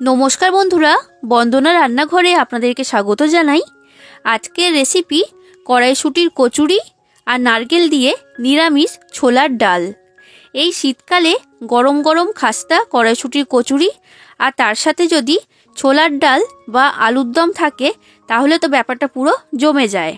নমস্কার বন্ধুরা, বন্দনা রান্নাঘরে আপনাদেরকে স্বাগত জানাই। আজকের রেসিপি কড়াইশুঁটির কচুরি আর নারকেল দিয়ে নিরামিষ ছোলার ডাল। এই শীতকালে গরম গরম খাস্তা কড়াইশুঁটির কচুরি আর তার সাথে যদি ছোলার ডাল বা আলুর দম থাকে তাহলে তো ব্যাপারটা পুরো জমে যায়।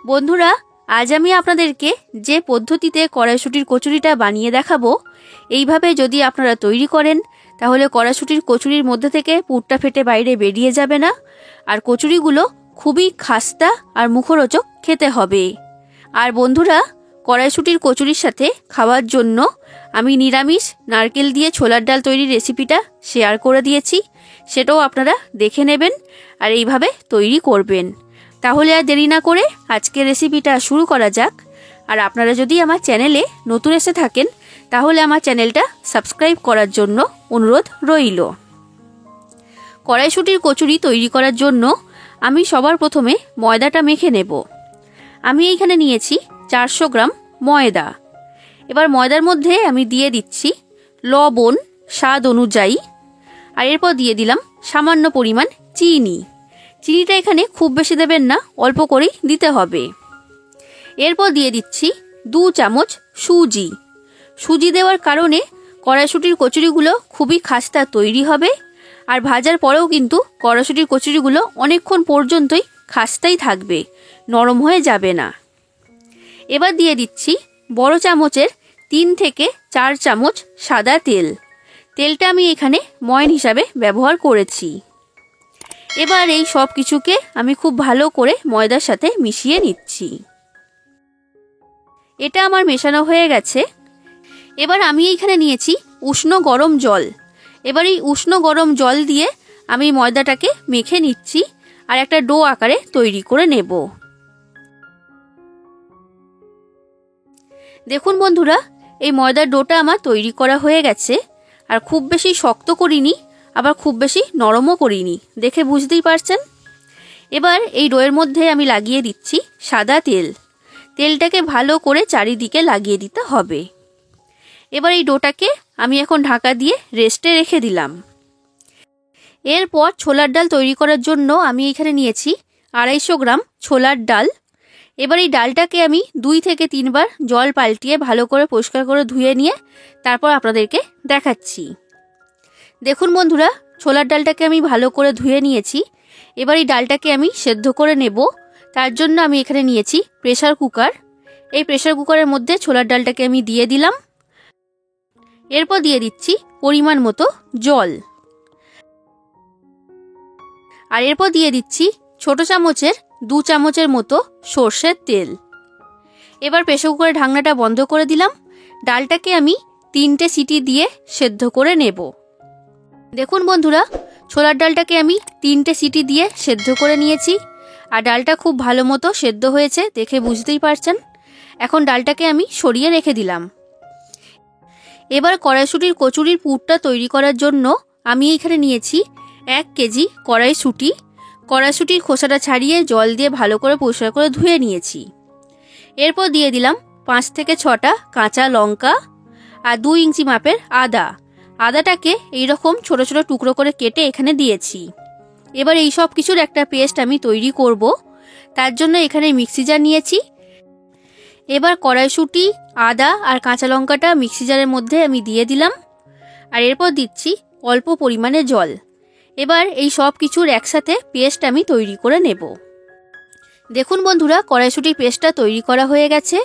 বন্ধুরা, আজ আমি আপনাদেরকে যে পদ্ধতিতে কড়াইশুঁটির কচুরিটা বানিয়ে দেখাবো, এইভাবে যদি আপনারা তৈরি করেন তাহলে কড়াইশুঁটির কচুরির মধ্যে থেকে পুরটা ফেটে বাইরে বেরিয়ে যাবে না, আর কচুরিগুলো খুবই খাস্তা আর মুখরোচক খেতে হবে। আর বন্ধুরা, কড়াইশুঁটির কচুরির সাথে খাওয়ার জন্য আমি নিরামিষ নারকেল দিয়ে ছোলার ডাল তৈরির রেসিপিটা শেয়ার করে দিয়েছি, সেটাও আপনারা দেখে নেবেন আর এইভাবে তৈরি করবেন। তাহলে আর দেরি না করে আজকের রেসিপিটা শুরু করা যাক। আর আপনারা যদি আমার চ্যানেলে নতুন এসে থাকেন তাহলে আমার চ্যানেলটা সাবস্ক্রাইব করার জন্য অনুরোধ রইল। কড়াইশুঁটির কচুরি তৈরি করার জন্য আমি সবার প্রথমে ময়দাটা মেখে নেব। আমি এইখানে নিয়েছি 400 গ্রাম ময়দা। এবার ময়দার মধ্যে আমি দিয়ে দিচ্ছি লবণ স্বাদ অনুযায়ী, আর এরপর দিয়ে দিলাম সামান্য পরিমাণ চিনি। চিনিটা এখানে খুব বেশি দেবেন না, অল্প করেই দিতে হবে। এরপর দিয়ে দিচ্ছি 2 চামচ সুজি। সুজি দেওয়ার কারণে কড়াইশুঁটির কচুরিগুলো খুবই খাস্তা তৈরি হবে, আর ভাজার পরেও কিন্তু কড়াইশুঁটির কচুরিগুলো অনেকক্ষণ পর্যন্তই খাস্তাই থাকবে, নরম হয়ে যাবে না। এবার দিয়ে দিচ্ছি বড় চামচের 3 থেকে 4 চামচ সাদা তেল। তেলটা আমি এখানে ময়ন হিসাবে ব্যবহার করেছি। এবার এই সব কিছুকে আমি খুব ভালো করে ময়দার সাথে মিশিয়ে নিচ্ছি। এটা আমার মেশানো হয়ে গেছে। এবার আমি এইখানে নিয়েছি উষ্ণ গরম জল। এবার এই উষ্ণ গরম জল দিয়ে আমি ময়দাটাকে মেখে নিচ্ছি আর একটা ডো আকারে তৈরি করে নেব। দেখুন বন্ধুরা, এই ময়দার ডোটা আমার তৈরি করা হয়ে গেছে। আর খুব বেশি শক্ত করিনি, আবার খুব বেশি নরমও করিনি, দেখে বুঝতেই পারছেন। এবার এই ডোয়ের মধ্যে আমি লাগিয়ে দিচ্ছি সাদা তেল। তেলটাকে ভালো করে চারিদিকে লাগিয়ে দিতে হবে। এবার এই ডোটাকে আমি এখন ঢাকা দিয়ে রেস্টে রেখে দিলাম। এরপর ছোলার ডাল তৈরি করার জন্য আমি এখানে নিয়েছি 250 গ্রাম ছোলার ডাল। এবার এই ডালটাকে আমি 2 থেকে 3 বার জল পাল্টিয়ে ভালো করে পরিষ্কার করে ধুয়ে নিয়ে তারপর আপনাদেরকে দেখাচ্ছি। দেখুন বন্ধুরা, ছোলার ডালটাকে আমি ভালো করে ধুয়ে নিয়েছি। এবার এই ডালটাকে আমি সেদ্ধ করে নেব। তার জন্য আমি এখানে নিয়েছি প্রেসার কুকার। এই প্রেসার কুকারের মধ্যে ছোলার ডালটাকে আমি দিয়ে দিলাম। এরপর দিয়ে দিচ্ছি পরিমাণ মতো জল, আর এরপর দিয়ে দিচ্ছি ছোট চামচের 2 চামচের মতো সর্ষের তেল। এবার প্রেসার কুকারের ঢাকনাটা বন্ধ করে দিলাম। ডালটাকে আমি 3টে সিটি দিয়ে সেদ্ধ করে নেব। দেখুন বন্ধুরা, ছোলার ডালটাকে আমি 3টে সিটি দিয়ে সেদ্ধ করে নিয়েছি, আর ডালটা খুব ভালো মতো সেদ্ধ হয়েছে, দেখে বুঝতেই পারছেন। এখন ডালটাকে আমি সরিয়ে রেখে দিলাম। এবার কড়াইশুঁটির কচুরির পুরটা তৈরি করার জন্য আমি এখানে নিয়েছি 1 কেজি কড়াইশুঁটি। কড়াইশুঁটির খোসাটা ছাড়িয়ে জল দিয়ে ভালো করে পরিষ্কার করে ধুয়ে নিয়েছি। এরপর দিয়ে দিলাম 5 থেকে 6টা কাঁচা লঙ্কা আর 2 ইঞ্চি মাপের আদা। আদাটাকে এইরকম ছোট ছোট টুকরো করে কেটে এখানে দিয়েছি। এবার এই সব কিছুর একটা পেস্ট আমি তৈরি করব। তার জন্য এখানে মিক্সি জার নিয়েছি। এবার কড়াইশুঁটি, আদা আর কাঁচা লঙ্কাটা মিক্সি জারের মধ্যে আমি দিয়ে দিলাম, আর এরপর দিচ্ছি অল্প পরিমাণে জল। এবার এই সব কিছুর একসাথে পেস্ট আমি তৈরি করে নেব। দেখুন বন্ধুরা, কড়াইশুঁটির পেস্টটা তৈরি করা হয়ে গেছে,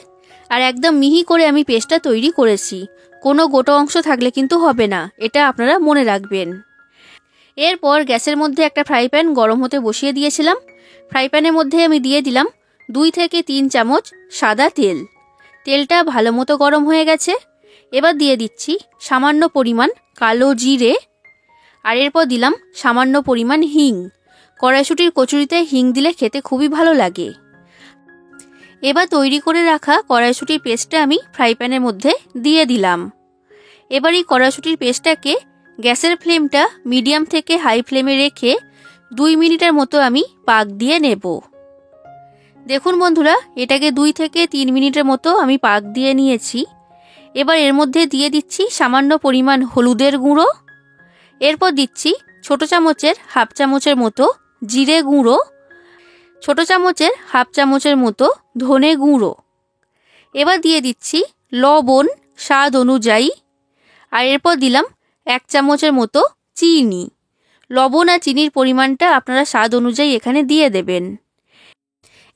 আর একদম মিহি করে আমি পেস্টটা তৈরি করেছি। কোনো গোটা অংশ থাকলে কিন্তু হবে না, এটা আপনারা মনে রাখবেন। এরপর গ্যাসের মধ্যে একটা ফ্রাই প্যান গরম হতে বসিয়ে দিয়েছিলাম। ফ্রাই প্যানের মধ্যে আমি দিয়ে দিলাম 2 থেকে 3 চামচ সাদা তেল। তেলটা ভালো মতো গরম হয়ে গেছে। এবার দিয়ে দিচ্ছি সামান্য পরিমাণ কালো জিরে, আর এরপর দিলাম সামান্য পরিমাণ হিং। কড়াইশুঁটির কচুরিতে হিং দিলে খেতে খুবই ভালো লাগে। এবার তৈরি করে রাখা কড়াইশুঁটির পেস্টটা আমি ফ্রাই প্যানের মধ্যে দিয়ে দিলাম। এবার এই কড়াইশুঁটির পেস্টটাকে গ্যাসের ফ্লেমটা মিডিয়াম থেকে হাই ফ্লেমে রেখে 2 মিনিটের মতো আমি পাক দিয়ে নেব। দেখুন বন্ধুরা, এটাকে 2 থেকে 3 মিনিটের মতো আমি পাক দিয়ে নিয়েছি। এবার এর মধ্যে দিয়ে দিচ্ছি সামান্য পরিমাণ হলুদের গুঁড়ো। এরপর দিচ্ছি ছোট চামচের হাফ চামচের মতো জিরে গুঁড়ো, ছোট চামচের হাফ চামচের মতো ধনে গুঁড়ো। এবার দিয়ে দিচ্ছি লবণ স্বাদ অনুযায়ী, আর এরপর দিলাম 1 চামচের মতো চিনি। লবণ আর চিনির পরিমাণটা আপনারা স্বাদ অনুযায়ী এখানে দিয়ে দেবেন।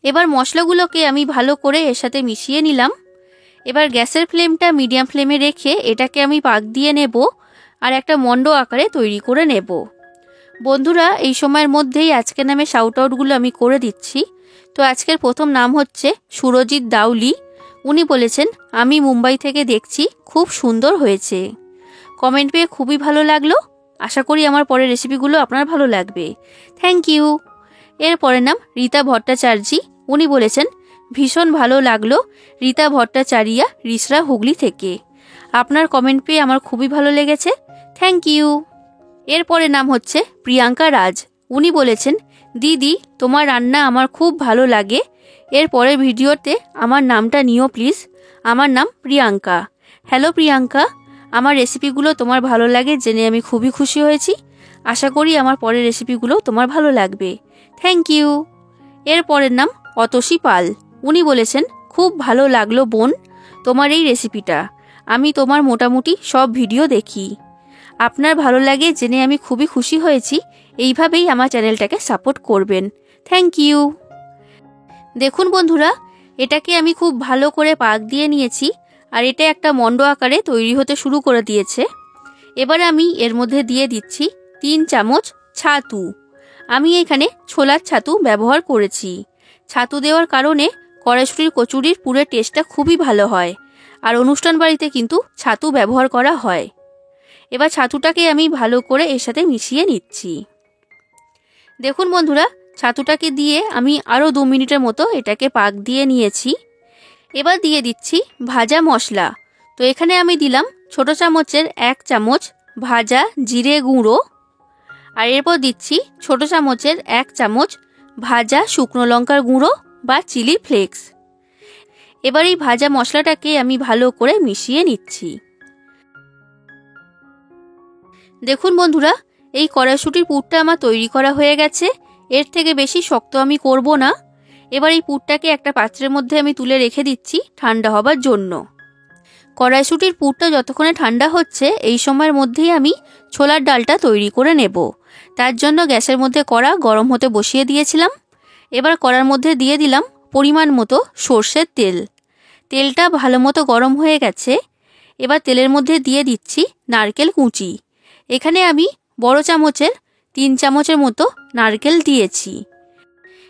এবার মশলাগুলোকে আমি ভালো করে এর সাথে মিশিয়ে নিলাম। এবার গ্যাসের ফ্লেমটা মিডিয়াম ফ্লেমে রেখে এটাকে আমি পাক দিয়ে নেব আর একটা মণ্ড আকারে তৈরি করে নেব। বন্ধুরা, এই সময়ের মধ্যেই আজকের নামে শাউট আউটগুলো আমি করে দিচ্ছি। তো আজকের প্রথম নাম হচ্ছে সুরজিৎ দাউলি। উনি বলেছেন, আমি মুম্বাই থেকে দেখছি, খুব সুন্দর হয়েছে। কমেন্ট পেয়ে খুবই ভালো লাগলো। আশা করি আমার পরের রেসিপিগুলো আপনার ভালো লাগবে। Thank you. এর পরের নাম রীতা ভট্টাচার্যী। উনি বলেছেন, ভীষণ ভালো লাগলো রীতা ভট্টাচারিয়া, রিসরা, হুগলি থেকে। আপনার কমেন্ট পেয়ে আমার খুবই ভালো লেগেছে। Thank you. এর পরের নাম হচ্ছে প্রিয়াঙ্কা রাজ। উনি বলেছেন, দিদি তোমার রান্না আমার খুব ভালো লাগে। এর পরের ভিডিওতে আমার নামটা নিও প্লিজ। আমার নাম প্রিয়াঙ্কা। হ্যালো প্রিয়াঙ্কা, আমার রেসিপিগুলো তোমার ভালো লাগে জেনে আমি খুবই খুশি হয়েছি। আশা করি আমার পরের রেসিপিগুলো তোমার ভালো লাগবে। Thank you. এর পরের নাম অতসী পাল। উনি বলেছেন, খুব ভালো লাগলো বোন তোমার এই রেসিপিটা। আমি তোমার মোটামুটি সব ভিডিও দেখি। আপনার ভালো লাগে জেনে আমি খুবই খুশি হয়েছি। এইভাবেই আমার চ্যানেলটাকে সাপোর্ট করবেন। Thank you. দেখুন বন্ধুরা, এটাকে আমি খুব ভালো করে পাক দিয়ে নিয়েছি আর এটা একটা মণ্ড আকারে তৈরি হতে শুরু করে দিয়েছে। এবার আমি এর মধ্যে দিয়ে দিচ্ছি 3 চামচ ছাতু। আমি এখানে ছোলার ছাতু ব্যবহার করেছি। ছাতু দেওয়ার কারণে কড়াইশুঁটির কচুরির পুরের টেস্টটা খুবই ভালো হয়, আর অনুষ্ঠান বাড়িতে কিন্তু ছাতু ব্যবহার করা হয়। এবার ছাতুটাকে আমি ভালো করে এর সাথে মিশিয়ে নিচ্ছি। দেখুন বন্ধুরা, ছাতুটাকে দিয়ে আমি আরও 2 মিনিটের মতো এটাকে পাক দিয়ে নিয়েছি। এবার দিয়ে দিচ্ছি ভাজা মশলা। তো এখানে আমি দিলাম ছোট চামচের 1 চামচ ভাজা জিরে গুঁড়ো, আর এরপর দিচ্ছি ছোট চামচের 1 চামচ ভাজা শুকনো লঙ্কার গুঁড়ো বা চিলি ফ্লেক্স। এবার এই ভাজা মশলাটাকে আমি ভালো করে মিশিয়ে নিচ্ছি। দেখুন বন্ধুরা, এই কড়াইশুঁটির পুরটা আমার তৈরি করা হয়ে গেছে। এর থেকে বেশি শক্ত আমি করব না। এবার এই পুরটাকে একটা পাত্রের মধ্যে আমি তুলে রেখে দিচ্ছি ঠান্ডা হবার জন্য। কড়াইশুঁটির পুরটা যতক্ষণে ঠান্ডা হচ্ছে, এই সময়ের মধ্যেই আমি ছোলার ডালটা তৈরি করে নেব। তার জন্য গ্যাসের মধ্যে কড়া গরম হতে বসিয়ে দিয়েছিলাম। এবার কড়ার মধ্যে দিয়ে দিলাম পরিমাণ মতো সর্ষের তেল। তেলটা ভালো মতো গরম হয়ে গেছে। এবার তেলের মধ্যে দিয়ে দিচ্ছি নারকেল কুচি। এখানে আমি বড় চামচের 3 চামচের মতো নারকেল দিয়েছি।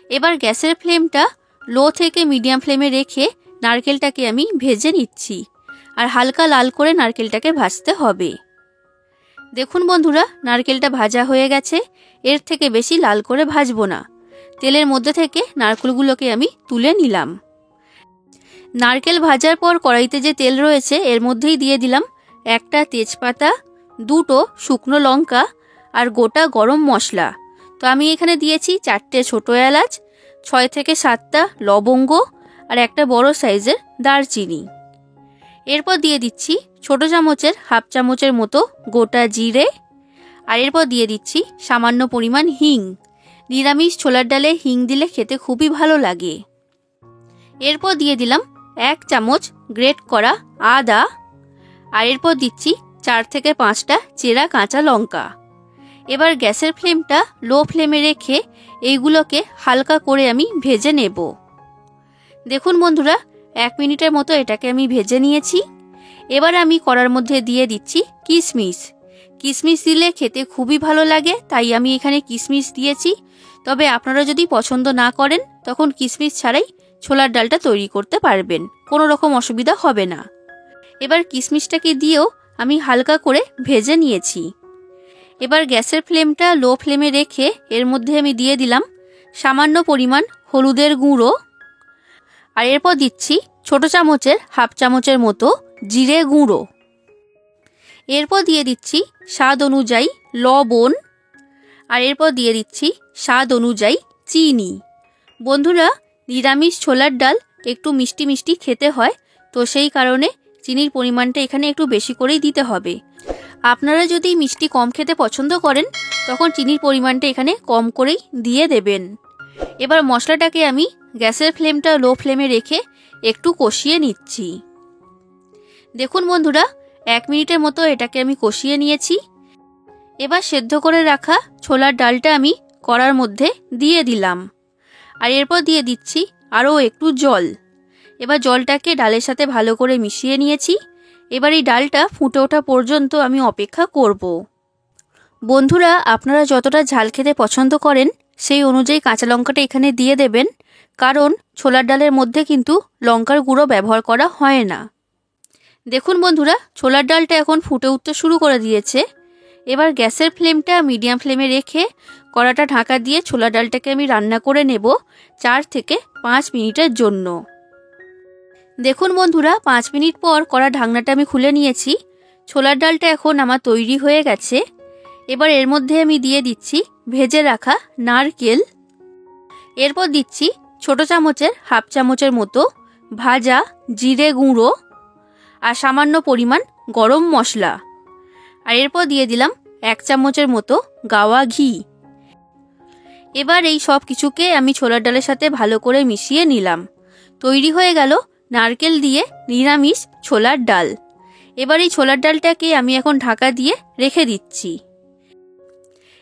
এবার গ্যাসের ফ্লেমটা লো থেকে মিডিয়াম ফ্লেমে রেখে নারকেলটাকে আমি ভেজে নিচ্ছি, আর হালকা লাল করে নারকেলটাকে ভাজতে হবে। দেখুন বন্ধুরা, নারকেলটা ভাজা হয়ে গেছে। এর থেকে বেশি লাল করে ভাজবো না। তেলের মধ্যে থেকে নারকেলগুলোকে আমি তুলে নিলাম। নারকেল ভাজার পর কড়াইতে যে তেল রয়েছে এর মধ্যেই দিয়ে দিলাম 1টা তেজপাতা, 2টো শুকনো লঙ্কা আর গোটা গরম মশলা। তো আমি এখানে দিয়েছি 4টে ছোটো এলাচ, 6 থেকে 7টা লবঙ্গ আর একটা বড় সাইজের দারচিনি। এরপর দিয়ে দিচ্ছি ছোট চামচের হাফ চামচের মতো গোটা জিরে, আর এরপর দিয়ে দিচ্ছি সামান্য পরিমাণ হিং। নিরামিষ ছোলার ডালে হিং দিলে খেতে খুবই ভালো লাগে। এরপর দিয়ে দিলাম 1 চামচ গ্রেট করা আদা, আর এরপর দিচ্ছি 4 থেকে 5টা চেরা কাঁচা লঙ্কা। এবার গ্যাসের ফ্লেমটা লো ফ্লেমে রেখে এইগুলোকে হালকা করে আমি ভেজে নেব। দেখুন বন্ধুরা, 1 মিনিটের মতো এটাকে আমি ভেজে নিয়েছি। এবার আমি কড়ার মধ্যে দিয়ে দিচ্ছি কিশমিশ। কিশমিশ দিলে খেতে খুবই ভালো লাগে, তাই আমি এখানে কিশমিশ দিয়েছি। তবে আপনারা যদি পছন্দ না করেন তখন কিশমিশ ছাড়াই ছোলার ডালটা তৈরি করতে পারবেন, কোনো রকম অসুবিধা হবে না। এবার কিশমিশটাকে দিয়েও আমি হালকা করে ভেজে নিয়েছি। এবার গ্যাসের ফ্লেমটা লো ফ্লেমে রেখে এর মধ্যে আমি দিয়ে দিলাম সামান্য পরিমাণ হলুদের গুঁড়ো, আর এরপর দিচ্ছি ছোট চামচের হাফ চামচের মতো জিরে গুঁড়ো। এরপর দিয়ে দিচ্ছি স্বাদ অনুযায়ী লবণ, আর এরপর দিয়ে দিচ্ছি স্বাদ অনুযায়ী চিনি। বন্ধুরা, নিরামিষ ছোলার ডাল একটু মিষ্টি মিষ্টি খেতে হয়, তো সেই কারণে চিনির পরিমাণটা এখানে একটু বেশি করেই দিতে হবে। আপনারা যদি মিষ্টি কম খেতে পছন্দ করেন তখন চিনির পরিমাণটা এখানে কম করেই দিয়ে দেবেন। এবার মশলাটাকে আমি গ্যাসের ফ্লেমটা লো ফ্লেমে রেখে একটু কষিয়ে নিচ্ছি। দেখুন বন্ধুরা, 1 মিনিটের মতো এটাকে আমি কষিয়ে নিয়েছি। এবার সেদ্ধ করে রাখা ছোলার ডালটা আমি কড়ার মধ্যে দিয়ে দিলাম, আর এরপর দিয়ে দিচ্ছি আরও একটু জল। এবার জলটাকে ডালের সাথে ভালো করে মিশিয়ে নিয়েছি। এবার এই ডালটা ফুটে ওঠা পর্যন্ত আমি অপেক্ষা করব। বন্ধুরা, আপনারা যতটা ঝাল খেতে পছন্দ করেন সেই অনুযায়ী কাঁচা লঙ্কাটা এখানে দিয়ে দেবেন, কারণ ছোলার ডালের মধ্যে কিন্তু লঙ্কার গুঁড়ো ব্যবহার করা হয় না। দেখুন বন্ধুরা, ছোলার ডালটা এখন ফুটে উঠতে শুরু করে দিয়েছে। এবার গ্যাসের ফ্লেমটা মিডিয়াম ফ্লেমে রেখে কড়াটা ঢাকা দিয়ে ছোলার ডালটাকে আমি রান্না করে নেব 4 থেকে 5 মিনিটের জন্য। দেখুন বন্ধুরা, 5 মিনিট পর কড়া ঢাকনাটা আমি খুলে নিয়েছি। ছোলার ডালটা এখন আমার তৈরি হয়ে গেছে। এবার এর মধ্যে আমি দিয়ে দিচ্ছি ভেজে রাখা নারকেল। এরপর দিচ্ছি ছোট চামচের 1/2 চামচের মতো ভাজা জিরে গুঁড়ো আর সামান্য পরিমাণ গরম মশলা। আর এরপর দিয়ে দিলাম 1 চামচের মতো গাওয়া ঘি। এবার এই সব কিছুকে আমি ছোলার ডালের সাথে ভালো করে মিশিয়ে নিলাম। তৈরি হয়ে গেল নারকেল দিয়ে নিরামিষ ছোলার ডাল। এবার এই ছোলার ডালটাকে আমি এখন ঢাকা দিয়ে রেখে দিচ্ছি।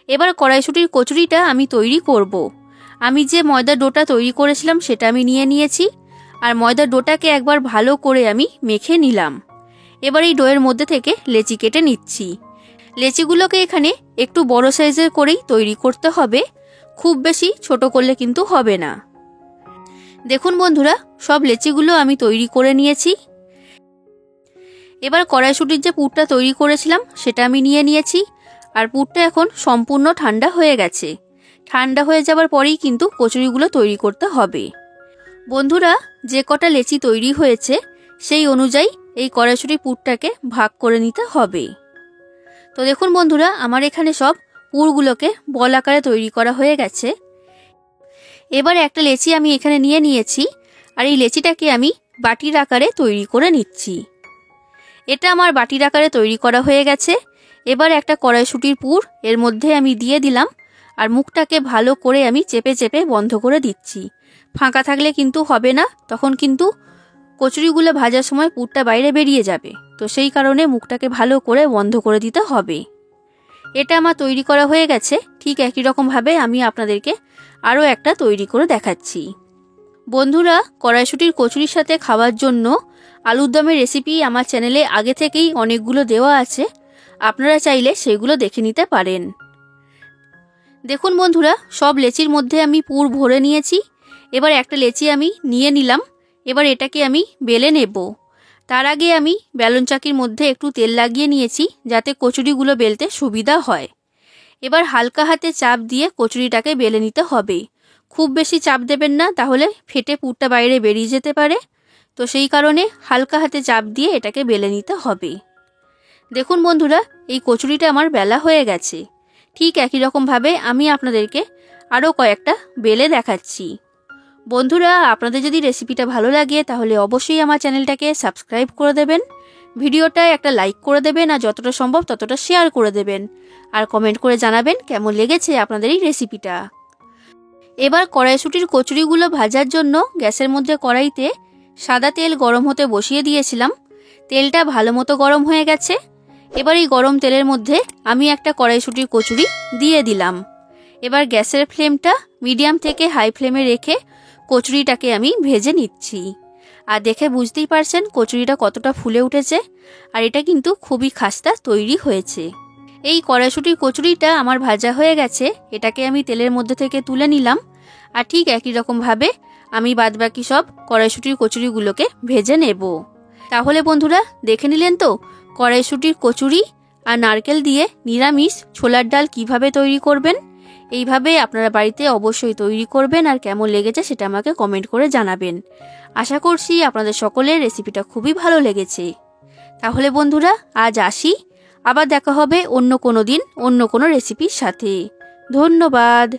এবার কড়াইশুঁটির কচুরিটা আমি তৈরি করব। আমি যে ময়দার ডোটা তৈরি করেছিলাম সেটা আমি নিয়ে নিয়েছি, আর ময়দার ডোটাকে একবার ভালো করে আমি মেখে নিলাম। এবার এই ডোয়ের মধ্যে থেকে লেচি কেটে নিচ্ছি। লেচিগুলোকে এখানে একটু বড় সাইজের করেই তৈরি করতে হবে, খুব বেশি ছোট করলে কিন্তু হবে না। দেখুন বন্ধুরা, সব লেচিগুলো আমি তৈরি করে নিয়েছি। এবার কড়াইশুঁটির যে পুরটা তৈরি করেছিলাম সেটা আমি নিয়ে নিয়েছি, আর পুরটা এখন সম্পূর্ণ ঠান্ডা হয়ে গেছে। ঠান্ডা হয়ে যাবার পরেই কিন্তু কচুরিগুলো তৈরি করতে হবে। বন্ধুরা, যে কটা লেচি তৈরি হয়েছে সেই অনুযায়ী এই কড়াইশুঁটির পুরটাকে ভাগ করে নিতে হবে। তো দেখুন বন্ধুরা, আমার এখানে সব পুরগুলোকে বল আকারে তৈরি করা হয়ে গেছে। এবার একটা লেচি আমি এখানে নিয়ে নিয়েছি, আর এই লেচিটাকে আমি বাটির আকারে তৈরি করে নিচ্ছি। এটা আমার বাটির আকারে তৈরি করা হয়ে গেছে। এবার একটা কড়াইশুঁটির পুর এর মধ্যে আমি দিয়ে দিলাম, আর মুখটাকে ভালো করে আমি চেপে চেপে বন্ধ করে দিচ্ছি। ফাঁকা থাকলে কিন্তু হবে না, তখন কিন্তু কচুরিগুলো ভাজার সময় পুরটা বাইরে বেরিয়ে যাবে। তো সেই কারণে মুখটাকে ভালো করে বন্ধ করে দিতে হবে। এটা আমার তৈরি করা হয়ে গেছে। ঠিক একই রকমভাবে আমি আপনাদেরকে আরও একটা তৈরি করে দেখাচ্ছি। বন্ধুরা, কড়াইশুঁটির কচুরির সাথে খাওয়ার জন্য আলুর দমের রেসিপি আমার চ্যানেলে আগে থেকেই অনেকগুলো দেওয়া আছে, আপনারা চাইলে সেগুলো দেখে নিতে পারেন। দেখুন বন্ধুরা, সব লেচির মধ্যে আমি পুর ভরে নিয়েছি। এবার একটা লেচি আমি নিয়ে নিলাম। এবার এটাকে আমি বেলে নেব। তার আগে আমি বেলন চাকির মধ্যে একটু তেল লাগিয়ে নিয়েছি, যাতে কচুরিগুলো বেলতে সুবিধা হয়। এবার হালকা হাতে চাপ দিয়ে কচুরিটাকে বেলে নিতে হবে। খুব বেশি চাপ দেবেন না, তাহলে ফেটে পুরটা বাইরে বেরিয়ে যেতে পারে। তো সেই কারণে হালকা হাতে চাপ দিয়ে এটাকে বেলে নিতে হবে। দেখুন বন্ধুরা, এই কচুরিটা আমার বেলা হয়ে গেছে। ঠিক একই রকমভাবে আমি আপনাদেরকে আরও কয়েকটা বেলে দেখাচ্ছি। বন্ধুরা, আপনাদের যদি রেসিপিটা ভালো লাগে তাহলে অবশ্যই আমার চ্যানেলটাকে সাবস্ক্রাইব করে দেবেন, ভিডিওটায় একটা লাইক করে দেবেন, আর যতটা সম্ভব ততটা শেয়ার করে দেবেন, আর কমেন্ট করে জানাবেন কেমন লেগেছে আপনাদের এই রেসিপিটা। এবার কড়াইশুঁটির কচুরিগুলো ভাজার জন্য গ্যাসের মধ্যে কড়াইতে সাদা তেল গরম হতে বসিয়ে দিয়েছিলাম। তেলটা ভালো মতো গরম হয়ে গেছে। এবার এই গরম তেলের মধ্যে আমি একটা কড়াইশুঁটির কচুরি দিয়ে দিলাম। এবার গ্যাসের ফ্লেমটা মিডিয়াম থেকে হাই ফ্লেমে রেখে কচুরিটাকে আমি ভেজে নিচ্ছি। আর দেখে বুঝতেই পারছেন কচুরিটা কতটা ফুলে উঠেছে, আর এটা কিন্তু খুবই খাস্তা তৈরি হয়েছে। এই কড়াইশুঁটির কচুরিটা আমার ভাজা হয়ে গেছে। এটাকে আমি তেলের মধ্যে থেকে তুলে নিলাম, আর ঠিক একই রকমভাবে আমি বাদবাকি সব কড়াইশুঁটির কচুরিগুলোকে ভেজে নেব। তাহলে বন্ধুরা, দেখে নিলেন তো কড়াইশুঁটির কচুরি আর নারকেল দিয়ে নিরামিষ ছোলার ডাল কিভাবে তৈরি করবেন। এইভাবে আপনারা বাড়িতে অবশ্যই তৈরি করবেন, আর কেমন লেগেছে সেটা আমাকে কমেন্ট করে জানাবেন। আশা করছি আপনাদের সকলের রেসিপিটা খুবই ভালো লেগেছে। তাহলে বন্ধুরা, আজ আসি। আবার দেখা হবে অন্য কোনো দিন অন্য কোনো রেসিপির সাথে। ধন্যবাদ।